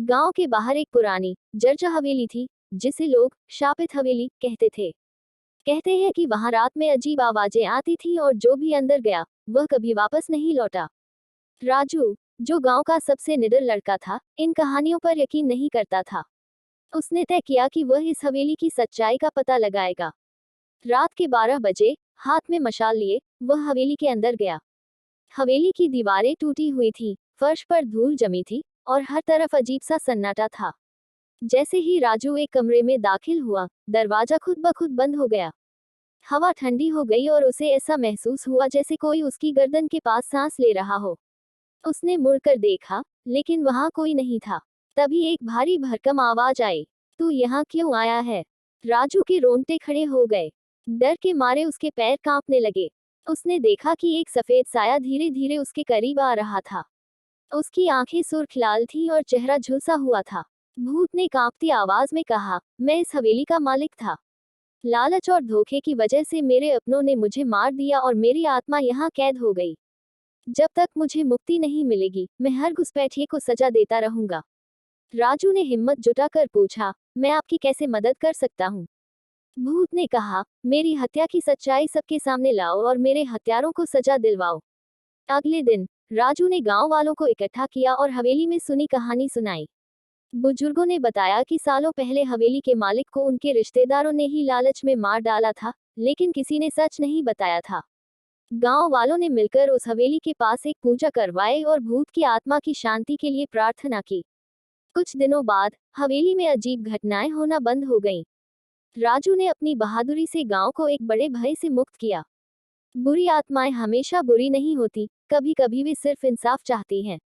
गांव के बाहर एक पुरानी जर्जर हवेली थी, जिसे लोग शापित हवेली कहते थे। कहते हैं कि वहां रात में अजीब आवाजें आती थी और जो भी अंदर गया वह कभी वापस नहीं लौटा। राजू, जो गांव का सबसे निडर लड़का था, इन कहानियों पर यकीन नहीं करता था। उसने तय किया कि वह इस हवेली की सच्चाई का पता लगाएगा। रात के 12 बजे, हाथ में मशाल लिए, वह हवेली के अंदर गया। हवेली की दीवारें टूटी हुई थी, फर्श पर धूल जमी थी और हर तरफ अजीब सा सन्नाटा था। जैसे ही राजू एक कमरे में दाखिल हुआ, दरवाजा खुद ब खुद बंद हो गया। हवा ठंडी हो गई और उसे ऐसा महसूस हुआ जैसे कोई उसकी गर्दन के पास सांस ले रहा हो। उसने मुड़कर देखा, लेकिन वहां कोई नहीं था। तभी एक भारी भरकम आवाज आई, तू यहाँ क्यों आया है? राजू के रोंगटे खड़े हो गए। डर के मारे उसके पैर कांपने लगे। उसने देखा कि एक सफेद साया धीरे धीरे उसके करीब आ रहा था। उसकी आंखें सुर्ख लाल थीं और चेहरा झुलसा हुआ था। भूत ने कांपती आवाज में कहा, मैं इस हवेली का मालिक था। लालच और धोखे की वजह से मेरे अपनों ने मुझे मार दिया और मेरी आत्मा यहाँ कैद हो गई। जब तक मुझे मुक्ति नहीं मिलेगी, मैं हर घुसपैठिए को सजा देता रहूंगा। राजू ने हिम्मत जुटाकर पूछा, मैं आपकी कैसे मदद कर सकता हूँ? भूत ने कहा, मेरी हत्या की सच्चाई सबके सामने लाओ और मेरे हत्यारों को सजा दिलवाओ। अगले दिन राजू ने गांव वालों को इकट्ठा किया और हवेली में सुनी कहानी सुनाई। बुजुर्गों ने बताया कि सालों पहले हवेली के मालिक को उनके रिश्तेदारों ने ही लालच में मार डाला था, लेकिन किसी ने सच नहीं बताया था। गांव वालों ने मिलकर उस हवेली के पास एक पूजा करवाई और भूत की आत्मा की शांति के लिए प्रार्थना की। कुछ दिनों बाद हवेली में अजीब घटनाएं होना बंद हो गईं। राजू ने अपनी बहादुरी से गांव को एक बड़े भय से मुक्त किया। बुरी आत्माएं हमेशा बुरी नहीं होती, कभी कभी वे सिर्फ इंसाफ चाहती हैं।